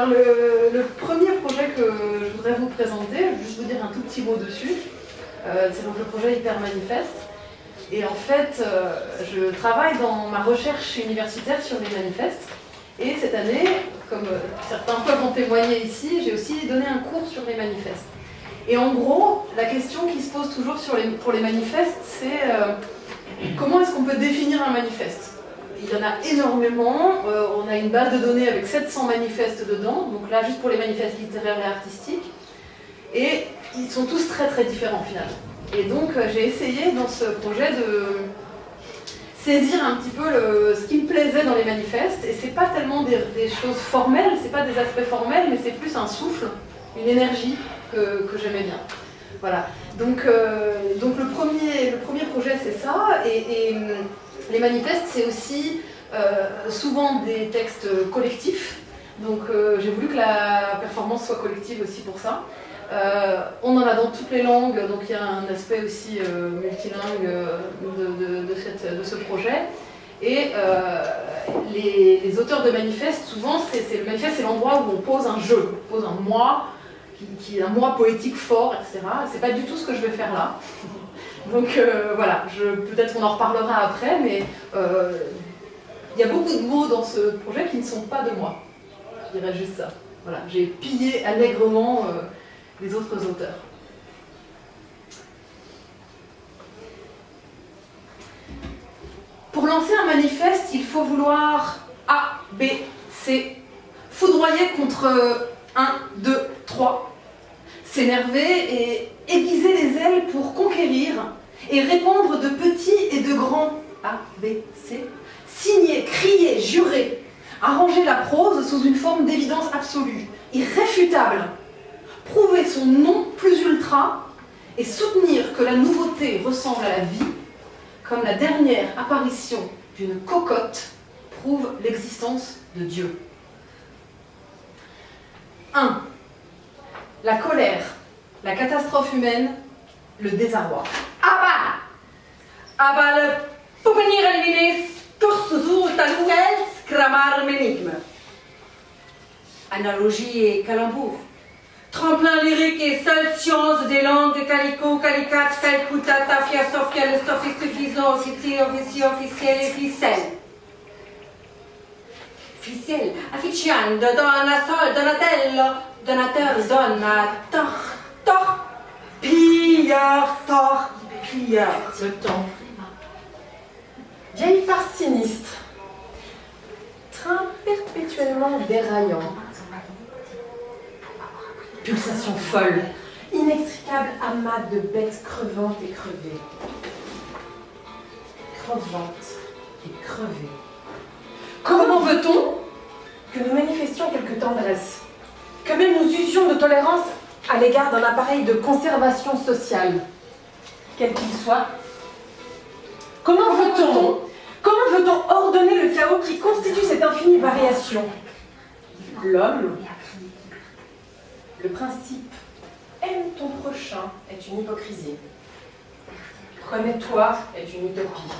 Alors le premier projet que je voudrais vous présenter, je vais juste vous dire un tout petit mot dessus. C'est donc le projet Hypermanifeste. Et en fait, je travaille dans ma recherche universitaire sur les manifestes. Et cette année, comme certains peuvent en témoigner ici, j'ai aussi donné un cours sur les manifestes. Et en gros, la question qui se pose toujours pour les manifestes, c'est comment est-ce qu'on peut définir un manifeste? Il y en a énormément, on a une base de données avec 700 manifestes dedans, donc là juste pour les manifestes littéraires et artistiques, et ils sont tous très très différents finalement. Et donc j'ai essayé dans ce projet de saisir un petit peu ce qui me plaisait dans les manifestes, et c'est pas tellement des choses formelles, c'est pas des aspects formels, mais c'est plus un souffle, une énergie que j'aimais bien. Voilà, donc le premier projet c'est ça, et les manifestes c'est aussi souvent des textes collectifs, donc j'ai voulu que la performance soit collective aussi pour ça. On en a dans toutes les langues, donc il y a un aspect aussi multilingue de ce projet. Et les auteurs de manifestes, souvent, le manifeste, c'est l'endroit où on pose un jeu, on pose un moi, qui est un moi poétique fort, etc. C'est pas du tout ce que je vais faire là. Donc voilà, peut-être qu'on en reparlera après, mais il y a beaucoup de mots dans ce projet qui ne sont pas de moi. Je dirais juste ça. Voilà, j'ai pillé allègrement les autres auteurs. Pour lancer un manifeste, il faut vouloir A, B, C, foudroyer contre 1, 2, 3, s'énerver et aiguiser les ailes pour conquérir et répondre de petits et de grands A, B, C, signer, crier, jurer, arranger la prose sous une forme d'évidence absolue, irréfutable, prouver son nom plus ultra et soutenir que la nouveauté ressemble à la vie, comme la dernière apparition d'une cocotte prouve l'existence de Dieu. 1. La colère, la catastrophe humaine, le désarroi. Aber le puvenir eliminis tous taluels cramar menigme. Analogie et calembour. Tremplin lyrique et seule science des langues calico, calicat, calcuta, tafia, sofia, le sophistifiso, cité, officiel et ficelle. Ficelle, afficiando, donna, sol, donatello, donateur, donna, tor, pilleur, tor, pilleur. Le temps. Vieille farce sinistre. Train perpétuellement déraillant. Pulsation folle. Inextricable amas de bêtes crevantes et crevées. Crevantes et crevées. Comment veut-on que nous manifestions quelque tendresse? Que même nous usions de tolérance à l'égard d'un appareil de conservation sociale, quel qu'il soit? Comment veut-on ordonner le chaos qui constitue cette infinie variation? L'homme, le principe « aime ton prochain » est une hypocrisie. « Connais-toi » est une utopie.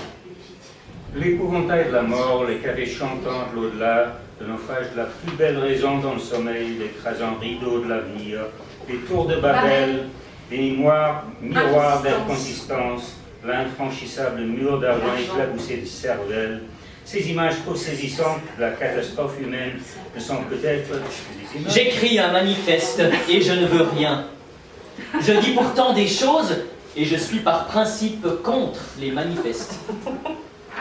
L'épouvantail de la mort, les cavés chantants de l'au-delà, le naufrage de la plus belle raison dans le sommeil, l'écrasant rideau de l'avenir, les tours de Babel, les miroirs d'inconsistance, l'infranchissable mur d'argent éclaboussé de cervelle. Ces images trop saisissantes de la catastrophe humaine ne sont peut-être des images. J'écris un manifeste et je ne veux rien. Je dis pourtant des choses et je suis par principe contre les manifestes.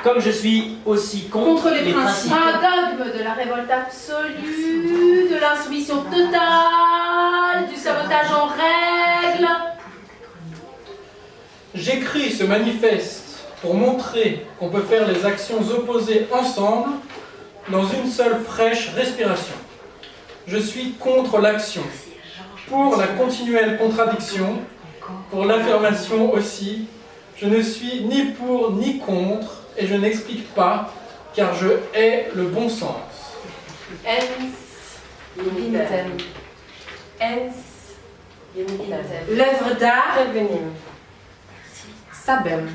Comme je suis aussi contre les principes. Un dogme de la révolte absolue, de l'insoumission totale, du sabotage en règle. J'écris ce manifeste pour montrer qu'on peut faire les actions opposées ensemble dans une seule fraîche respiration. Je suis contre l'action, pour la continuelle contradiction, pour l'affirmation aussi. Je ne suis ni pour ni contre, et je n'explique pas, car je hais le bon sens. Ens limitem. Ens limitem. L'œuvre d'art, Revenim. Sabem.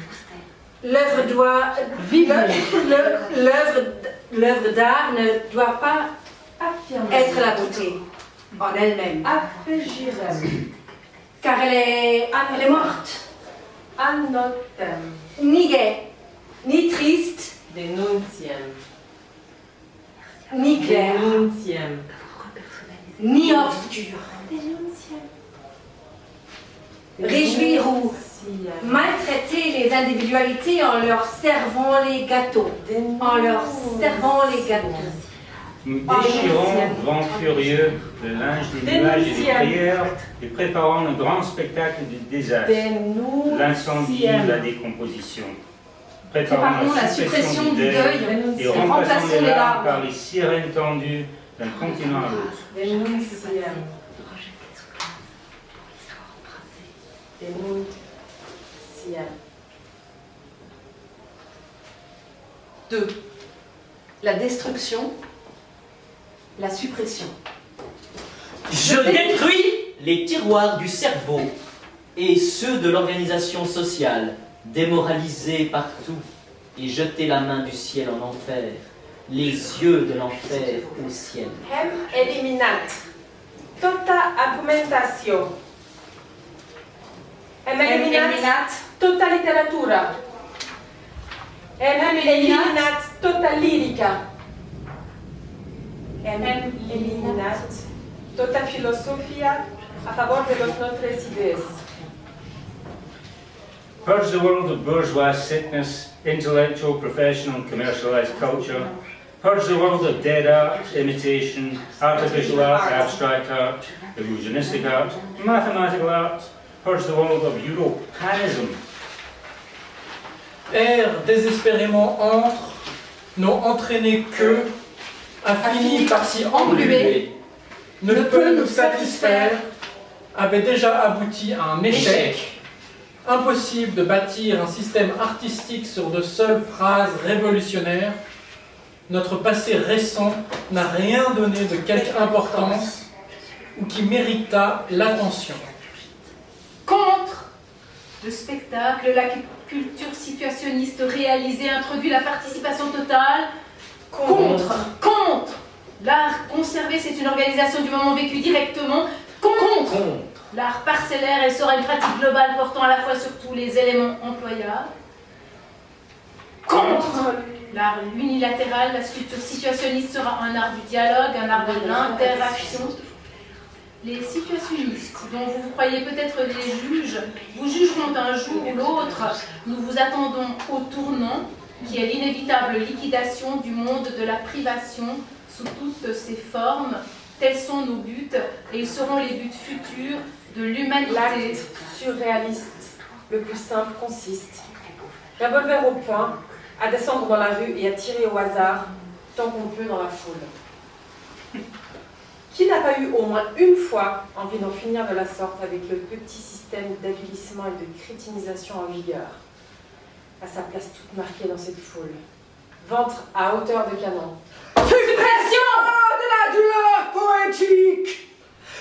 l'œuvre d'art ne doit pas être la beauté en elle-même. Affligirem. Car elle est morte, Annotem. ni gaie, ni triste, Denunciem. ni claire, Denunciem. ni obscure. Réjouir ou maltraiter les individualités en leur servant les gâteaux. En leur servant les gâteaux. Nous déchirons, vent furieux, le linge des nuages et des prières, et préparons le grand spectacle du désastre, l'incendie, la décomposition. Préparons la suppression du deuil et remplaçons les larmes par les sirènes tendues d'un continent à l'autre. Denunciem. Denunciem. 2. La destruction, la suppression. Je détruis les tiroirs du cerveau et ceux de l'organisation sociale, démoralisés partout, et jeter la main du ciel en enfer, les yeux de l'enfer au ciel. Hem eliminat. Tota argumentatio. Hem eliminat tota literatura. Hem eliminat tota lyrica. Hem eliminat tota filosofia a favor de los notres ideas. Purge the world of bourgeois sickness, intellectual, professional, and commercialized culture. Purge the world of dead art, imitation, artificial art, abstract art, illusionistic art, mathematical art. Purge the world of Europanism. Ère désespérément entre, n'ont entraîné que, a fini par s'y engluer, ne peut nous satisfaire, avait déjà abouti à un échec. Impossible de bâtir un système artistique sur de seules phrases révolutionnaires. Notre passé récent n'a rien donné de quelque importance ou qui mérita l'attention. Contre le spectacle, la culture situationniste réalisée introduit la participation totale. Contre l'art conservé, c'est une organisation du moment vécu directement. Contre l'art parcellaire, elle sera une pratique globale portant à la fois sur tous les éléments employables. Contre l'art unilatéral, la sculpture situationniste sera un art du dialogue, un art de l'interaction. Les situationnistes, dont vous croyez peut-être les juges, vous jugeront un jour ou l'autre. Nous vous attendons au tournant, qui est l'inévitable liquidation du monde de la privation sous toutes ses formes. Tels sont nos buts, et ils seront les buts futurs de l'humanité. L'acte surréaliste, le plus simple, consiste, revolver au poing, à descendre dans la rue et à tirer au hasard, tant qu'on peut dans la foule. Qui n'a pas eu au moins une fois envie d'en finir de la sorte avec le petit système d'avilissement et de crétinisation en vigueur, à sa place toute marquée dans cette foule, ventre à hauteur de canon. Suppression de la douleur poétique.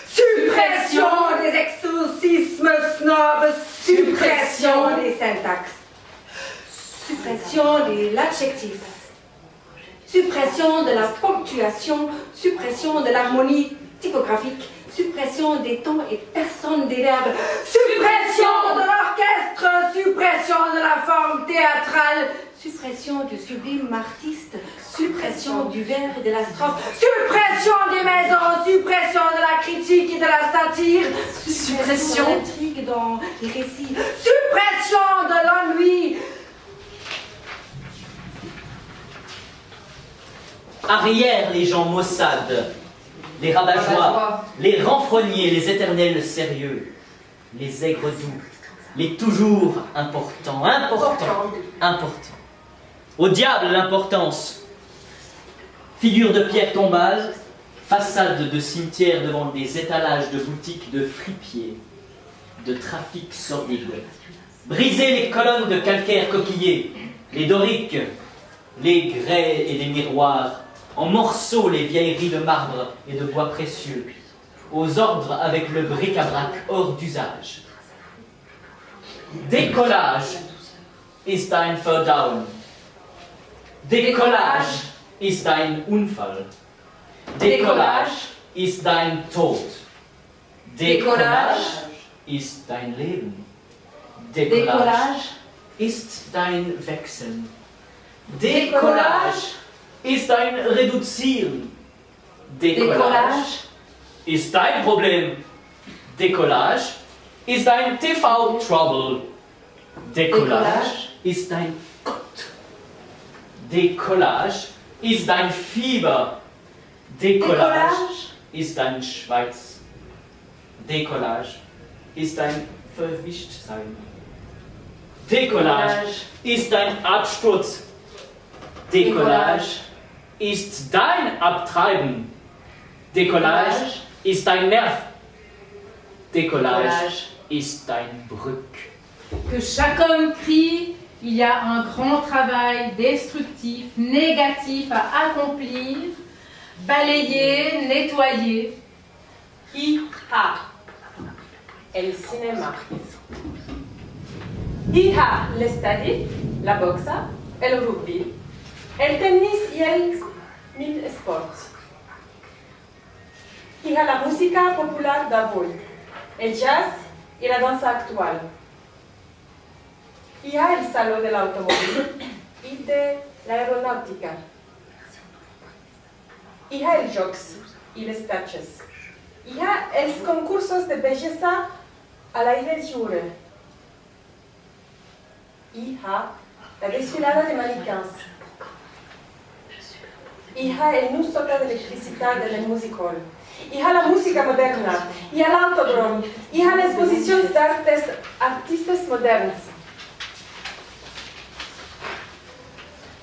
Suppression des exorcismes snobs. Suppression des syntaxes. Suppression de l'adjectif. Suppression de la ponctuation. Suppression de l'harmonie typographique. Suppression des tons et personnes des verbes. Suppression de l'orchestre. Suppression de la forme théâtrale. Suppression du sublime artiste. Suppression du vers et de la strophe. Suppression des maisons. Suppression de la critique et de la satire. Suppression de l'intrigue dans les récits. Suppression de l'ennui. Arrière les gens maussades, les rabat-joie, les renfrogniers, les éternels sérieux, les aigres doux, les toujours importants. Au diable l'importance. Figure de pierre tombale, façade de cimetière devant des étalages de boutiques de fripiers, de trafic sordide. Briser les colonnes de calcaire coquillé, les doriques, les grès et les miroirs, en morceaux les vieilleries de marbre et de bois précieux, aux ordres avec le bric-à-brac hors d'usage. Décollage ist ein Verdauen. Décollage ist ein Unfall. Decollage ist dein Tod. Decollage ist dein Leben. Decollage ist dein Wechseln. Decollage ist dein Reduzieren. Decollage ist dein Problem. Decollage ist dein TV-Trouble. Decollage ist dein Gott. Decollage ist dein Fieber. Decollage ist dein Schweiz. Decollage ist dein Verwischtsein. Decollage ist dein Absturz. Decollage ist dein Abtreiben. Decollage ist dein Nerv. Decollage ist dein Brück. Que chaque homme crie, il y a un grand travail destructif, négatif à accomplir, balayer, nettoyer. IHA, el cinema. IHA, l'estadi, la boxa, el rugby, el tennis y el mil sports. IHA, la música popular d'avui, el jazz y la danza actual. IHA, el salón del automóvil y de la aeronáutica. IHA, el jocs y les patches. IHA, els concursos de belleza al aire libre. IHA, la desfilada de mannequins. IHA, el uso de electricidad del music hall. IHA, la música moderna. IHA, l'autodrome. IHA, la exposición de artistes modernes.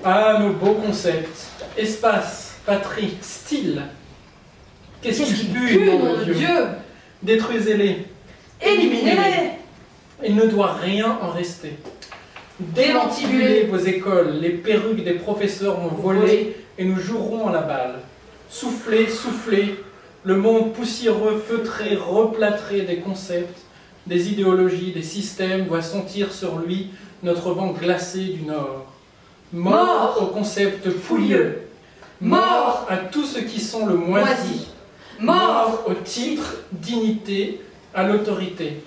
Ah, nos beaux concepts. Espace, patrie, style. Qu'est-ce qui pue, nom de Dieu? Détruisez-les. Éliminez-les. Il ne doit rien en rester. Démantibulez vos écoles. Les perruques des professeurs ont volé et nous jouerons à la balle. Soufflez, soufflez. Le monde poussiéreux, feutré, replâtré des concepts, des idéologies, des systèmes doit sentir sur lui notre vent glacé du Nord. Mort aux concepts pouilleux. Mort à tout ce qui sent le moisi. Mort au titre, dignité, à l'autorité.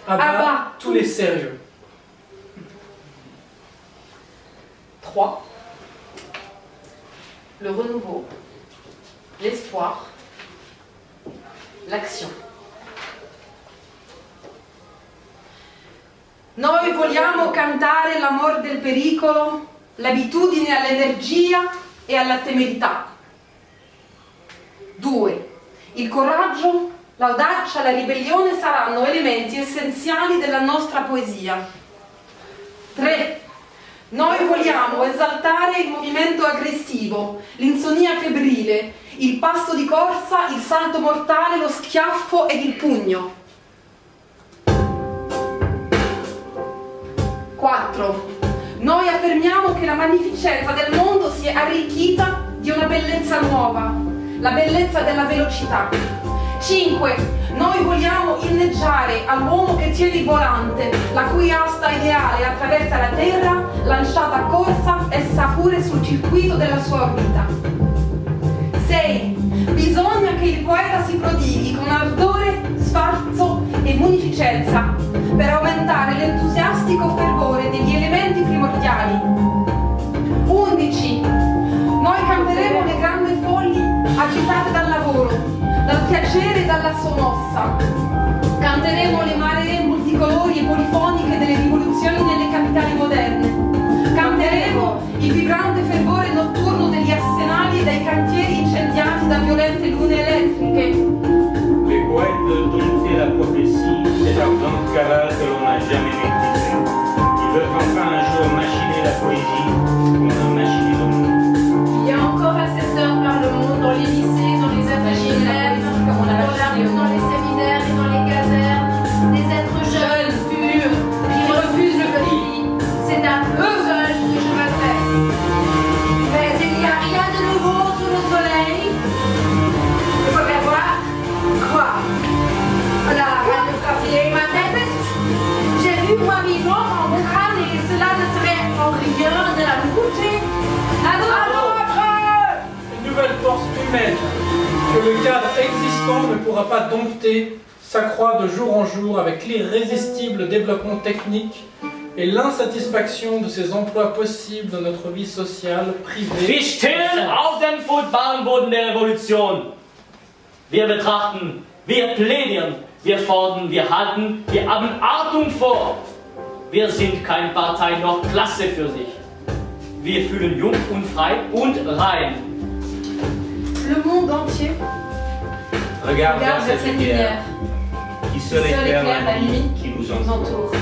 À bas tous les sérieux. 3. Le renouveau, l'espoir, l'action. Noi vogliamo cantare l'amor del pericolo, l'abitudine all'energia e alla temerità. 2. Il coraggio, l'audacia, la ribellione saranno elementi essenziali della nostra poesia. 3. Noi vogliamo esaltare il movimento aggressivo, l'insonia febbrile, il passo di corsa, il salto mortale, lo schiaffo ed il pugno. 4. Noi affermiamo che la magnificenza del mondo si è arricchita di una bellezza nuova, la bellezza della velocità. 5. Noi vogliamo inneggiare all'uomo che tiene il volante, la cui asta ideale attraversa la terra, lanciata a corsa, essa pure sul circuito della sua orbita. 6. Bisogna che il poeta si prodighi con ardore, sfarzo e munificenza per aumentare l'entusiastico fervore degli elementi primordiali. 11. Noi canteremo le grandi folli agitate dal lavoro, dal piacere e dalla sommossa. Canteremo le maree multicolori e polifoniche delle rivoluzioni nelle capitali moderne. Canteremo il vibrante fervore notturno degli arsenali e dai cantieri incendiati da violente lune elettriche. Les poètes veulent dompter la prophétie, cette ardente cavale que l'on n'a jamais maîtrisée. Ils veulent enfin un jour machiner la poésie, comme on a machiné le monde. Il y a encore à cette heure par le monde, dans les lycées, dans les ateliers d'élèves, dans la rue, dans les séminaires et dans les casernes, des êtres jeunes, purs, qui refusent le pays. C'est à eux seuls que je m'adresse. Mais il n'y a rien de nouveau sous le soleil. Il faut bien voir. Quoi? On a radiographie ma tête. enfant ne pourra pas dompter, s'accroît de jour en jour avec l'irrésistible développement technique et l'insatisfaction de ces emplois possibles dans notre vie sociale, privée. Wir stehen auf dem fruchtbaren Boden der Revolution. Wir betrachten, wir plädieren, wir fordern, wir halten, wir haben Achtung vor. Wir sind keine Partei noch Klasse für sich. Wir fühlen jung und frei und rein. Le monde entier Regarde regarde vers cette lumière qui seule éclaire la nuit qui nous nous entoure. entoure.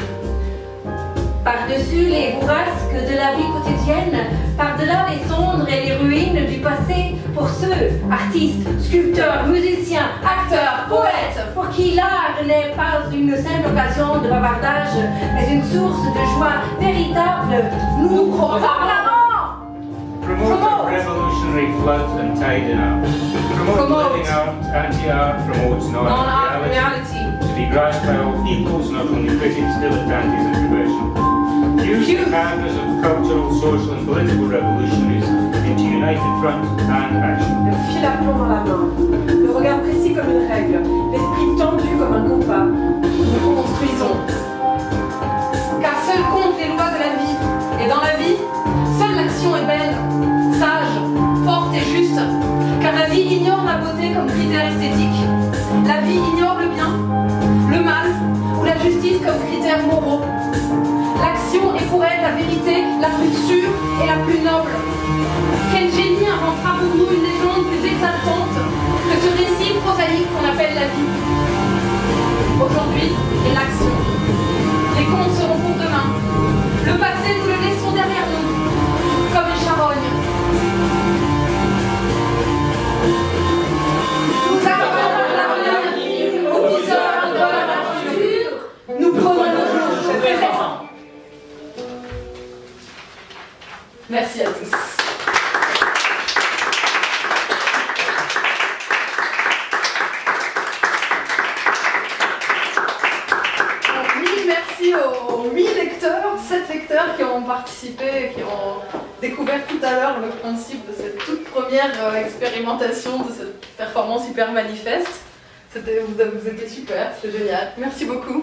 Par-dessus les bourrasques de la vie quotidienne, par-delà les cendres et les ruines du passé, pour ceux, artistes, sculpteurs, musiciens, acteurs, poètes, pour qui l'art n'est pas une simple occasion de bavardage, mais une source de joie véritable, nous proclamons. Promote a revolutionary flood and tide in art. Promote living art, anti-art promotes Non-art non-reality. reality. To be grasped by all peoples, not only critics, dilettantes and professionals. Use the canvas of cultural, social and political revolutionaries into united front and action. Le fil à plomb dans la main, le regard précis comme une règle, l'esprit tendu comme un compas. Nous construisons. Car seules comptent les lois de la vie. Et dans la vie, seule l'action est belle, sage, forte et juste. Car la vie ignore la beauté comme critère esthétique. La vie ignore le bien, le mal ou la justice comme critères moraux. L'action est pour elle la vérité la plus sûre et la plus noble. Quel génie inventera pour nous une légende plus exaltante que ce récit prosaïque qu'on appelle la vie. Aujourd'hui est l'action. Les contes seront pour demain. Le passé, nous le laissons derrière nous, comme une charogne. Nous attendons l'avenir, au viseur de l'aventure. Nous prenons le jour de présent. Merci à tous. Merci aux 8 lecteurs, 7 lecteurs qui ont participé, qui ont découvert tout à l'heure le principe de cette toute première expérimentation de cette performance hyper manifeste. Vous étiez super, c'était génial. Merci beaucoup.